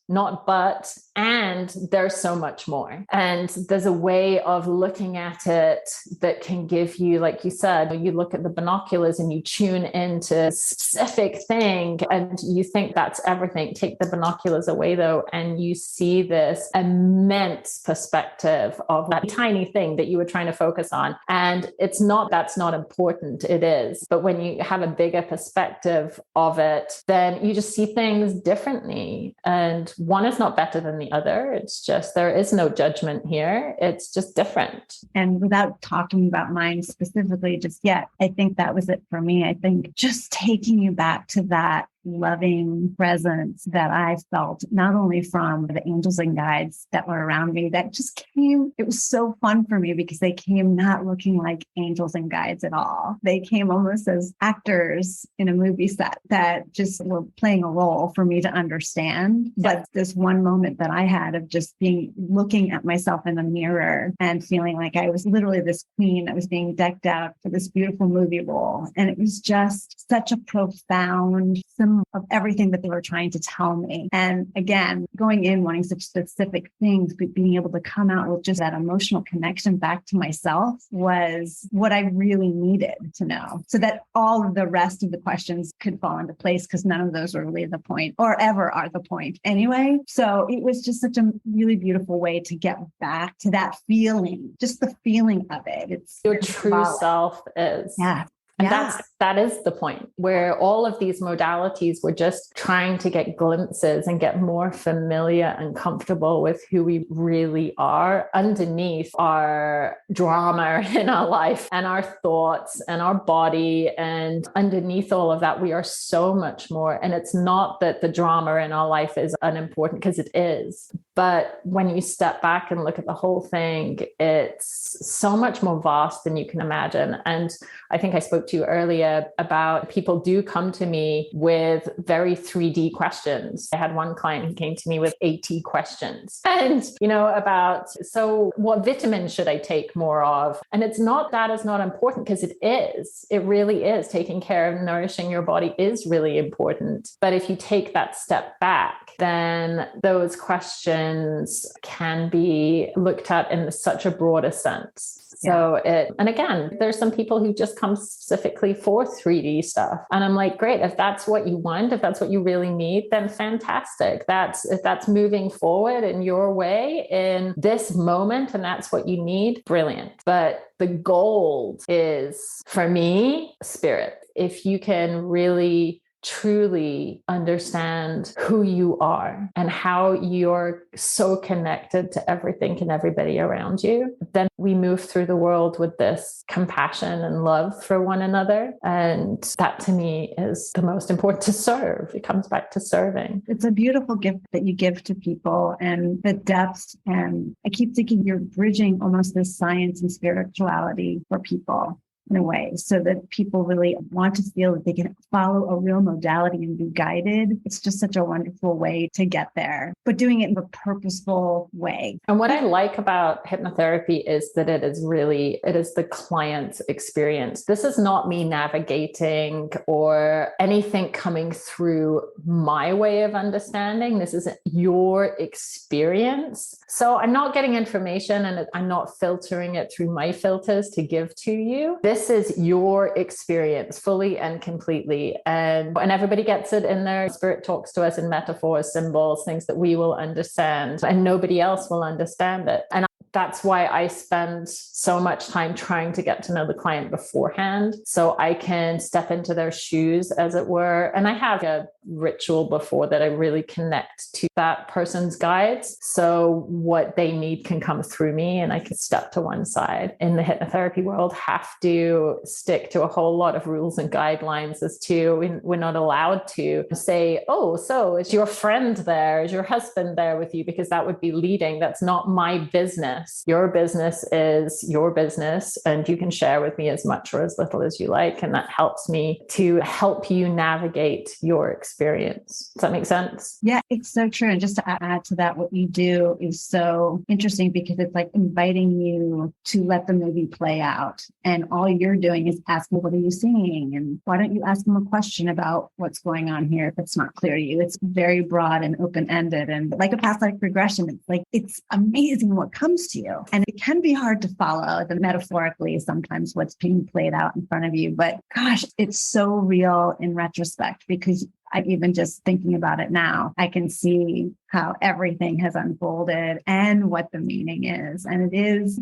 not but, and there's so much more. And there's a way of looking at it that can give you, like you said, you look at the binoculars and you tune into a specific thing and you think that's everything. Take the binoculars away though, and you see this immense perspective of that tiny thing that you were trying to focus on. And it's not, that's not important. It is. But when you have a bigger perspective of it, then you just see things differently. And one is not better than the other. It's just, there is no judgment here. It's just different. And without talking about mine specifically just yet, I think that was it for me. I think just taking you back to that loving presence that I felt, not only from the angels and guides that were around me, that just came, it was so fun for me because they came not looking like angels and guides at all. They came almost as actors in a movie set that just were playing a role for me to understand. But this one moment that I had of just looking at myself in the mirror and feeling like I was literally this queen that was being decked out for this beautiful movie role. And it was just such a profound symbol of everything that they were trying to tell me. And again, going in wanting such specific things, but being able to come out with just that emotional connection back to myself was what I really needed to know, so that all of the rest of the questions could fall into place, because none of those were really the point or ever are the point anyway. So it was just such a really beautiful way to get back to that feeling, just the feeling of it. It's your true self is. Yeah. And that is the point, where all of these modalities were just trying to get glimpses and get more familiar and comfortable with who we really are underneath our drama in our life and our thoughts and our body. And underneath all of that, we are so much more. And it's not that the drama in our life is unimportant, because it is. But when you step back and look at the whole thing, it's so much more vast than you can imagine. And I think I spoke to you earlier about people do come to me with very 3D questions. I had one client who came to me with 80 questions and, about, so what vitamins should I take more of? And it's not, that is not important, because it is. It really is. Taking care of nourishing your body is really important. But if you take that step back, then those questions can be looked at in such a broader sense. So and again, there's some people who just come specifically for 3D stuff. And I'm like, great, if that's what you want, if that's what you really need, then fantastic. If that's moving forward in your way in this moment, and that's what you need, brilliant. But the gold is, for me, spirit. If you can really truly understand who you are and how you're so connected to everything and everybody around you, then we move through the world with this compassion and love for one another. And that to me is the most important, to serve. It comes back to serving. It's a beautiful gift that you give to people, and the depth. And I keep thinking you're bridging almost this science and spirituality for people. in a way, so that people really want to feel that they can follow a real modality and be guided. It's just such a wonderful way to get there, but doing it in a purposeful way. And what I like about hypnotherapy is that it is the client's experience. This is not me navigating or anything coming through my way of understanding. This is your experience. So I'm not getting information and I'm not filtering it through my filters to give to you. This is your experience fully and completely. And everybody gets it in there. Spirit talks to us in metaphors, symbols, things that we will understand, and nobody else will understand it. And that's why I spend so much time trying to get to know the client beforehand, so I can step into their shoes, as it were. And I have a ritual before that I really connect to that person's guides. So what they need can come through me and I can step to one side. In the hypnotherapy world, have to stick to a whole lot of rules and guidelines as to we're not allowed to say, oh, so is your friend there? Is your husband there with you? Because that would be leading. That's not my business. Your business is your business, and you can share with me as much or as little as you like. And that helps me to help you navigate your experience. Does that make sense? Yeah, it's so true. And just to add to that, what you do is so interesting because it's like inviting you to let the movie play out. And all you're doing is asking, what are you seeing? And why don't you ask them a question about what's going on here if it's not clear to you? It's very broad and open-ended. And like a past life regression, it's like, it's amazing what comes to you. And it can be hard to follow metaphorically sometimes what's being played out in front of you. But gosh, it's so real in retrospect, because I'm even just thinking about it now, I can see how everything has unfolded and what the meaning is. And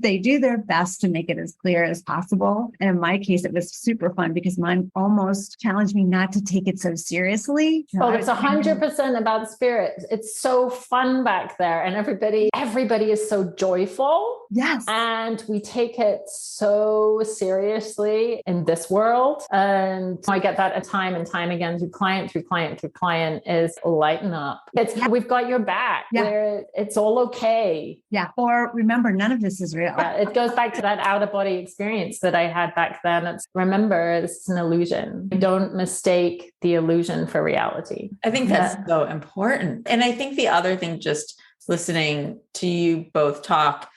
they do their best to make it as clear as possible. And in my case, it was super fun because mine almost challenged me not to take it so seriously. Oh, it's 100% about spirit. It's so fun back there. And everybody is so joyful. Yes. And we take it so seriously in this world. And I get that time and time again through client, is lighten up. We've got your back, where it's all okay. Yeah. Or remember, none of this is real. Yeah, it goes back to that out of body experience that I had back then. Remember, it's an illusion. Don't mistake the illusion for reality. I think that's so important. And I think the other thing, just listening to you both talk,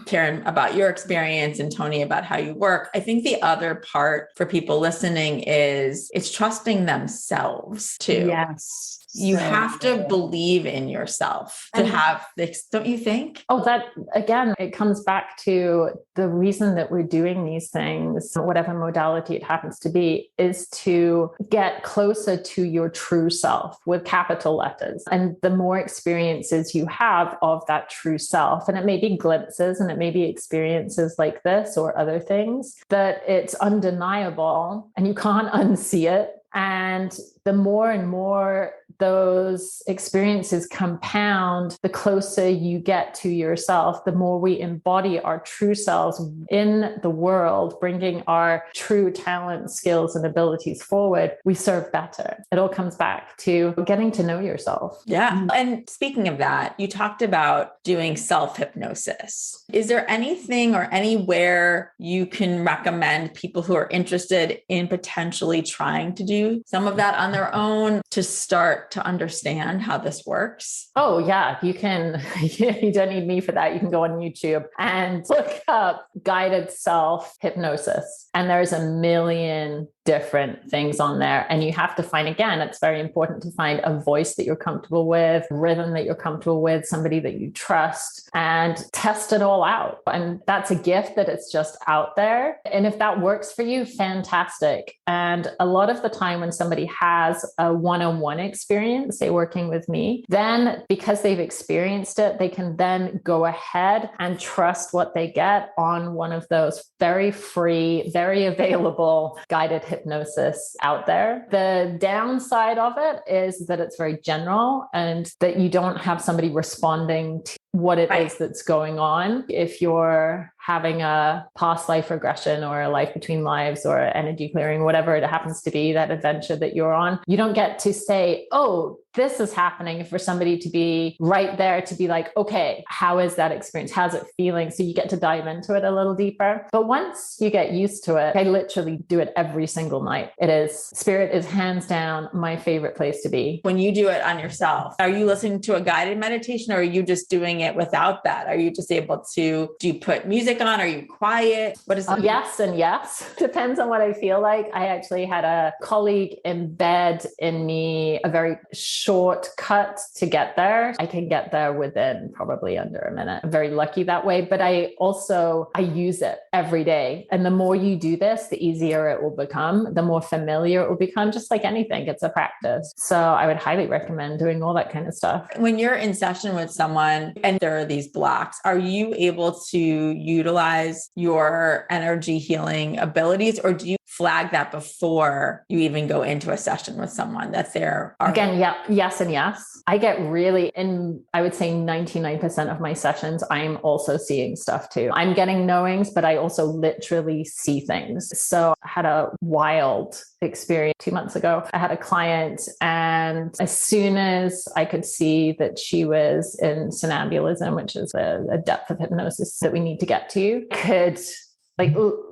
Karen, about your experience and Toni about how you work, I think the other part for people listening is it's trusting themselves too. Yes. You have to believe in yourself to have this, don't you think? Oh, that again, it comes back to the reason that we're doing these things, whatever modality it happens to be, is to get closer to your true self with capital letters. And the more experiences you have of that true self, and it may be glimpses and it may be experiences like this or other things, that it's undeniable and you can't unsee it. And the more and more those experiences compound, the closer you get to yourself, the more we embody our true selves in the world, bringing our true talents, skills, and abilities forward, we serve better. It all comes back to getting to know yourself. Yeah. And speaking of that, you talked about doing self-hypnosis. Is there anything or anywhere you can recommend people who are interested in potentially trying to do some of that on their own to start to understand how this works? Oh yeah, you can. You don't need me for that. You can go on YouTube and look up guided self hypnosis. And there's a million different things on there. And you have to find, again, it's very important to find a voice that you're comfortable with, rhythm that you're comfortable with, somebody that you trust, and test it all out. And that's a gift that it's just out there. And if that works for you, fantastic. And a lot of the time when somebody has a one-on-one experience, say working with me, then because they've experienced it, they can then go ahead and trust what they get on one of those very free, very available guided hypnosis out there. The downside of it is that it's very general and that you don't have somebody responding to what it is that's going on. If you're having a past life regression or a life between lives or energy clearing, whatever it happens to be, that adventure that you're on, you don't get to say, oh, this is happening, for somebody to be right there to be like, okay, how is that experience? How's it feeling? So you get to dive into it a little deeper. But once you get used to it, I literally do it every single night. Spirit is hands down my favorite place to be. When you do it on yourself, are you listening to a guided meditation or are you just doing it without that? Are you just able to, do you put music on? Are you quiet? What is it? Yes and yes. Depends on what I feel like. I actually had a colleague embed in me a very short cut to get there. I can get there within probably under a minute. I'm very lucky that way, but I use it every day. And the more you do this, the easier it will become, the more familiar it will become, just like anything. It's a practice. So I would highly recommend doing all that kind of stuff. When you're in session with someone and there are these blocks, are you able to utilize your energy healing abilities, or do you flag that before you even go into a session with someone that's there? Again, yeah, yes and yes. I get really, I would say 99% of my sessions, I'm also seeing stuff too. I'm getting knowings, but I also literally see things. So I had a wild experience 2 months ago. I had a client, and as soon as I could see that she was in somnambulism, which is a depth of hypnosis that we need to get to,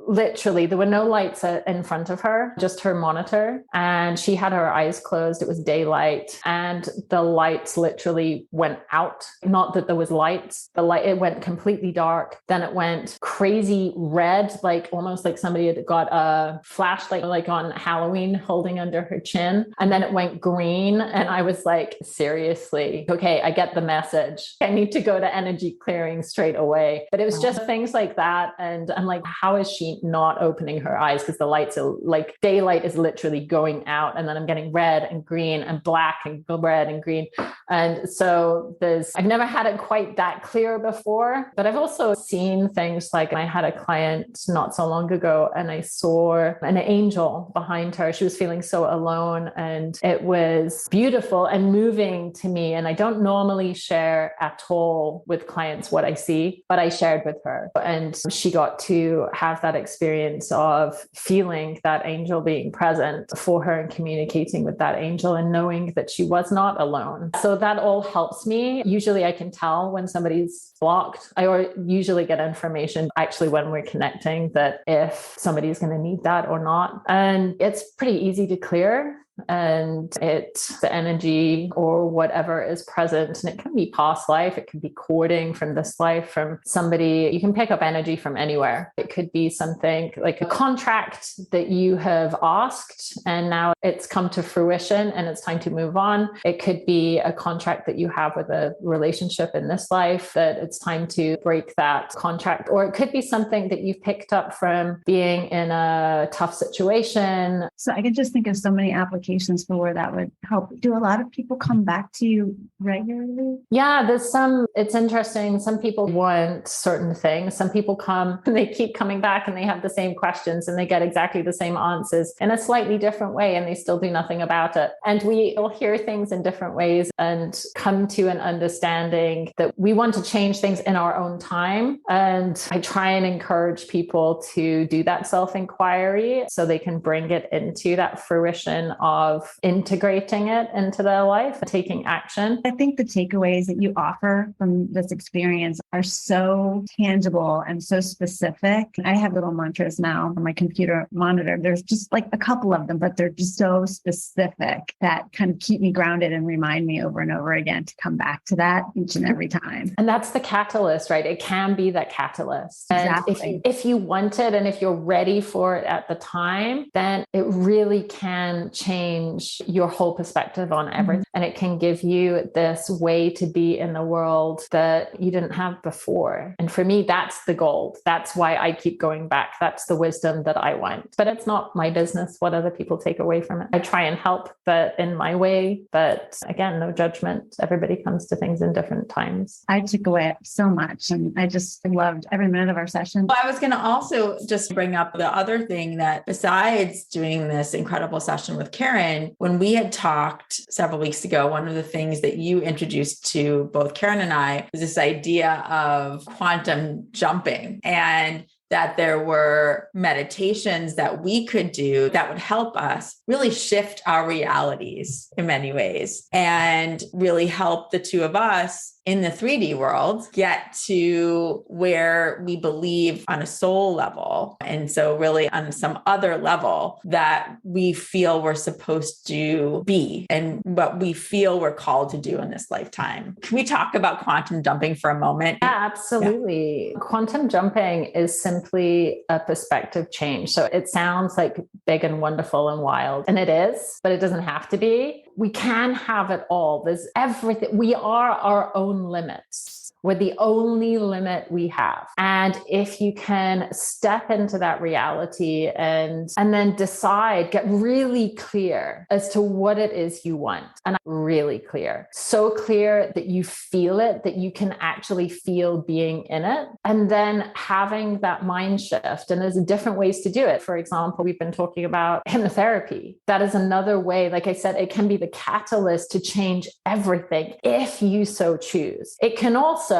literally, there were no lights in front of her, just her monitor. And she had her eyes closed. It was daylight and the lights literally went out. Not that there was lights. It went completely dark. Then it went crazy red, like almost like somebody had got a flashlight, like on Halloween, holding under her chin. And then it went green. And I was like, seriously, okay, I get the message. I need to go to energy clearing straight away. But it was just things like that. And I'm like, how is she not opening her eyes? Because the lights are like, daylight is literally going out, and then I'm getting red and green and black and red and green. And so I've never had it quite that clear before, but I've also seen things like, I had a client not so long ago and I saw an angel behind her. She was feeling so alone, and it was beautiful and moving to me. And I don't normally share at all with clients what I see, but I shared with her, and she got to have that experience of feeling that angel being present for her and communicating with that angel and knowing that she was not alone. So that all helps me. Usually I can tell when somebody's blocked. I usually get information actually when we're connecting that if somebody's going to need that or not. And it's pretty easy to clear. And it's the energy or whatever is present. And it can be past life. It can be courting from this life, from somebody. You can pick up energy from anywhere. It could be something like a contract that you have asked and now it's come to fruition and it's time to move on. It could be a contract that you have with a relationship in this life that it's time to break that contract. Or it could be something that you've picked up from being in a tough situation. So I can just think of so many applications for where that would help. Do a lot of people come back to you regularly? Yeah, it's interesting. Some people want certain things. Some people come and they keep coming back and they have the same questions and they get exactly the same answers in a slightly different way and they still do nothing about it. And we all hear things in different ways and come to an understanding that we want to change things in our own time. And I try and encourage people to do that self-inquiry so they can bring it into that fruition of integrating it into their life, taking action. I think the takeaways that you offer from this experience are so tangible and so specific. I have little mantras now on my computer monitor. There's just like a couple of them, but they're just so specific that kind of keep me grounded and remind me over and over again to come back to that each and every time. And that's the catalyst, right? It can be that catalyst. Exactly. And if you want it and if you're ready for it at the time, then it really can change your whole perspective on everything. And it can give you this way to be in the world that you didn't have before. And for me, that's the gold. That's why I keep going back. That's the wisdom that I want. But it's not my business what other people take away from it. I try and help, but in my way. But again, no judgment. Everybody comes to things in different times. I took away so much and I just loved every minute of our session. Well, I was going to also just bring up the other thing that besides doing this incredible session with Karen, Karen, when we had talked several weeks ago, one of the things that you introduced to both Karen and I was this idea of quantum jumping, and that there were meditations that we could do that would help us really shift our realities in many ways and really help the two of us in the 3D world get to where we believe on a soul level. And so really on some other level that we feel we're supposed to be and what we feel we're called to do in this lifetime. Can we talk about quantum jumping for a moment? Yeah, absolutely. Yeah. Quantum jumping is simply a perspective change. So it sounds like big and wonderful and wild, and it is, but it doesn't have to be. We can have it all. There's everything. We are our own limits. We're the only limit we have. And if you can step into that reality and then decide, get really clear as to what it is you want. And really clear, so clear that you feel it, that you can actually feel being in it. And then having that mind shift. And there's different ways to do it. For example, we've been talking about hypnotherapy. That is another way. Like I said, it can be the catalyst to change everything if you so choose. It can also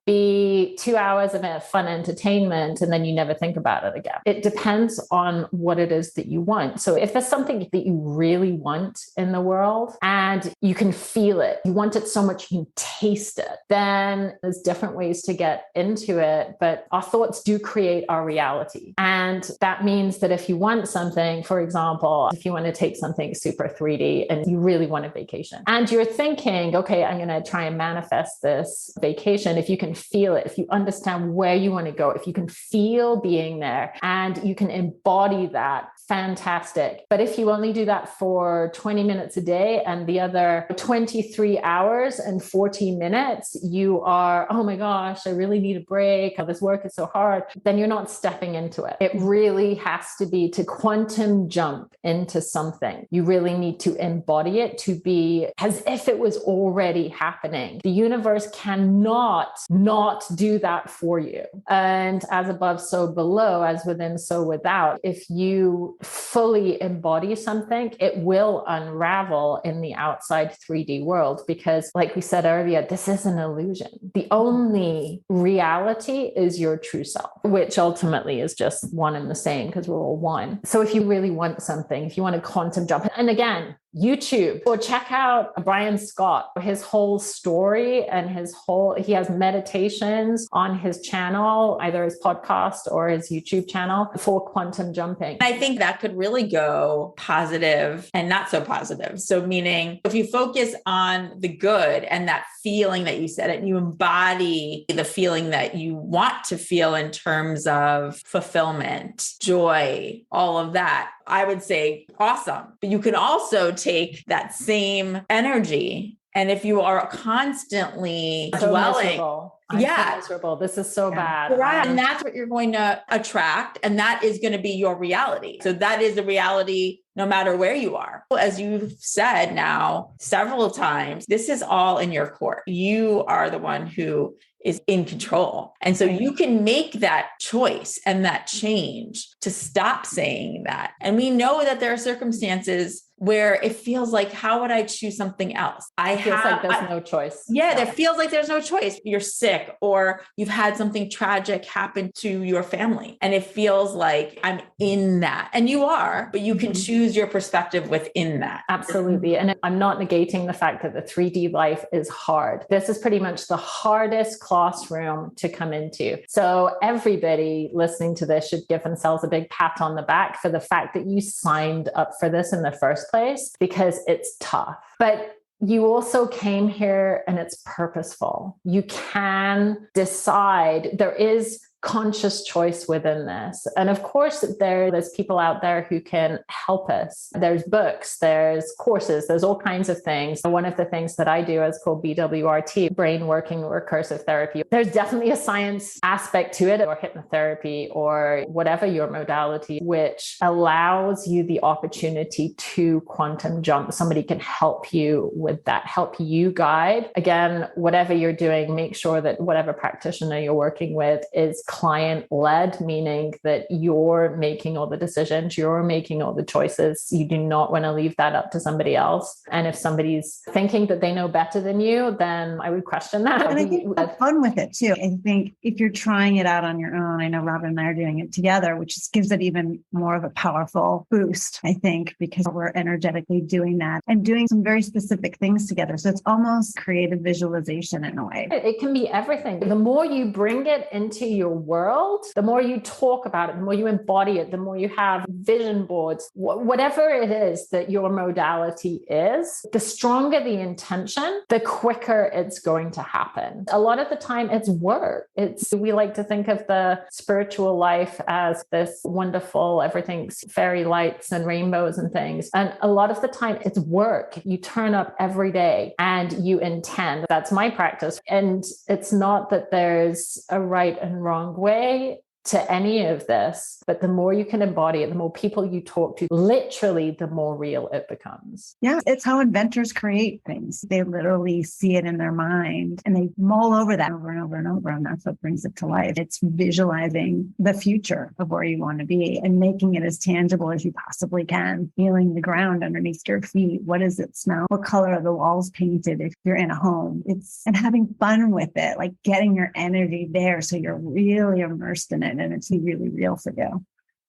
be 2 hours of fun entertainment and then you never think about it again. It depends on what it is that you want. So if there's something that you really want in the world and you can feel it, you want it so much you can taste it, then there's different ways to get into it. But our thoughts do create our reality. And that means that if you want something, for example, if you want to take something super 3D and you really want a vacation and you're thinking, okay, I'm going to try and manifest this vacation. If you can feel it, if you understand where you want to go, if you can feel being there and you can embody that, fantastic. But if you only do that for 20 minutes a day and the other 23 hours and 40 minutes, you are, oh my gosh, I really need a break. Oh, this work is so hard. Then you're not stepping into it. It really has to be to quantum jump into something. You really need to embody it to be as if it was already happening. The universe cannot not do that for you. And as above, so below, as within, so without. If you fully embody something, it will unravel in the outside 3D world because, like we said earlier, this is an illusion. The only reality is your true self, which ultimately is just one and the same because we're all one. So if you really want something, if you want to quantum jump, and again, YouTube, or check out Brian Scott, his whole story and he has meditations on his channel, either his podcast or his YouTube channel for quantum jumping. I think that could really go positive and not so positive. So meaning if you focus on the good and that feeling that you said it, and you embody the feeling that you want to feel in terms of fulfillment, joy, all of that, I would say awesome. But you can also take that same energy. And if you are constantly dwelling, miserable. I'm so miserable. This is so bad. Right. And that's what you're going to attract. And that is going to be your reality. So that is the reality no matter where you are. As you've said now several times, this is all in your court. You are the one who is in control. And so you can make that choice and that change to stop saying that. And we know that there are circumstances where it feels like, how would I choose something else? It feels like there's no choice. Yeah, there feels like there's no choice. You're sick or you've had something tragic happen to your family. And it feels like I'm in that. And you are, but you can choose your perspective within that. Absolutely. And I'm not negating the fact that the 3D life is hard. This is pretty much the hardest classroom to come into. So everybody listening to this should give themselves a big pat on the back for the fact that you signed up for this in the first place, because it's tough. But you also came here and it's purposeful. You can decide. There is conscious choice within this. And of course, there's people out there who can help us. There's books, there's courses, there's all kinds of things. One of the things that I do is called BWRT, brain working recursive therapy. There's definitely a science aspect to it, or hypnotherapy, or whatever your modality, which allows you the opportunity to quantum jump. Somebody can help you with that, help you guide. Again, whatever you're doing, make sure that whatever practitioner you're working with is client led, meaning that you're making all the decisions, you're making all the choices. You do not want to leave that up to somebody else. And if somebody's thinking that they know better than you, then I would question that. And I think have fun with it too. I think if you're trying it out on your own, I know Robin and I are doing it together, which just gives it even more of a powerful boost, I think, because we're energetically doing that and doing some very specific things together. So it's almost creative visualization in a way. It can be everything. The more you bring it into your world, the more you talk about it, the more you embody it, the more you have vision boards, whatever it is that your modality is, the stronger the intention, the quicker it's going to happen. A lot of the time it's work. We like to think of the spiritual life as this wonderful, everything's fairy lights and rainbows and things. And a lot of the time it's work. You turn up every day and you intend. That's my practice. And it's not that there's a right and wrong way to any of this, but the more you can embody it, the more people you talk to, literally, the more real it becomes. Yeah, it's how inventors create things. They literally see it in their mind and they mull over that over and over and over. And that's what brings it to life. It's visualizing the future of where you want to be and making it as tangible as you possibly can. Feeling the ground underneath your feet. What does it smell? What color are the walls painted if you're in a home? And having fun with it, like getting your energy there so you're really immersed in it. And it's really real for you.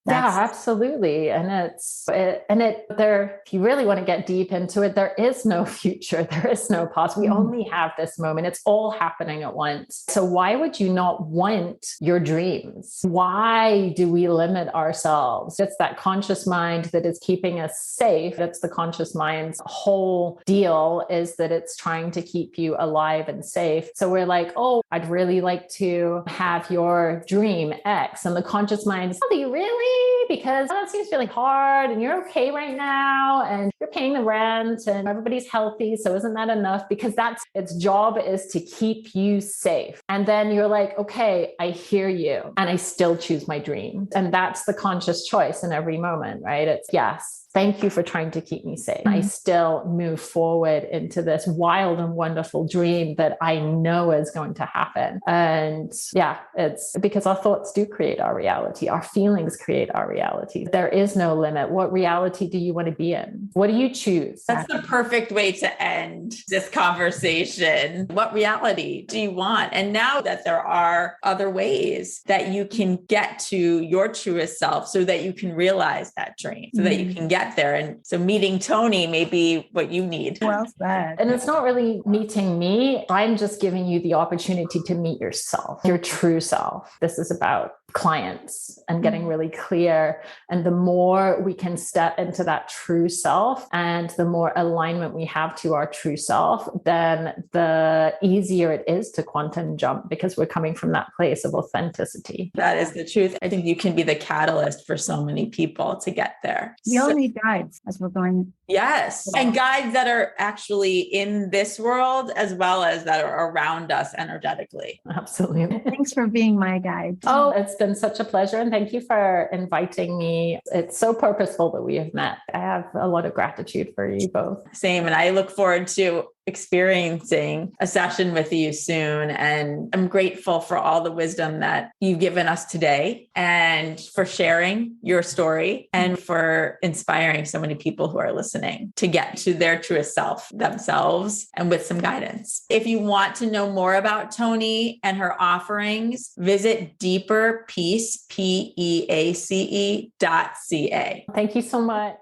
Yeah, absolutely. And if you really want to get deep into it, there is no future. There is no past. We only have this moment. It's all happening at once. So why would you not want your dreams? Why do we limit ourselves? It's that conscious mind that is keeping us safe. It's the conscious mind's whole deal is that it's trying to keep you alive and safe. So we're like, oh, I'd really like to have your dream X. And the conscious mind is, oh, do you really? Because that seems really hard and you're okay right now and you're paying the rent and everybody's healthy. So isn't that enough? Because that's its job is to keep you safe. And then you're like, okay, I hear you and I still choose my dream. And that's the conscious choice in every moment, right? It's yes. Thank you for trying to keep me safe. I still move forward into this wild and wonderful dream that I know is going to happen. And yeah, it's because our thoughts do create our reality. Our feelings create our reality. There is no limit. What reality do you want to be in? What do you choose? That's the perfect way to end this conversation. What reality do you want? And now that there are other ways that you can get to your truest self so that you can realize that dream, so that you can get there. And so meeting Toni may be what you need. Well said. And it's not really meeting me. I'm just giving you the opportunity to meet yourself, your true self. This is about clients and getting really clear. And the more we can step into that true self and the more alignment we have to our true self, then the easier it is to quantum jump because we're coming from that place of authenticity. That is the truth. I think you can be the catalyst for so many people to get there. We all need guides as we're going. Yes. And guides that are actually in this world as well as that are around us energetically. Absolutely. Thanks for being my guide. Oh, it's been such a pleasure. And thank you for inviting me. It's so purposeful that we have met. I have a lot of gratitude for you both. Same. And I look forward to experiencing a session with you soon. And I'm grateful for all the wisdom that you've given us today and for sharing your story and for inspiring so many people who are listening to get to their truest self themselves and with some guidance. If you want to know more about Toni and her offerings, visit deeperpeace.ca. Thank you so much.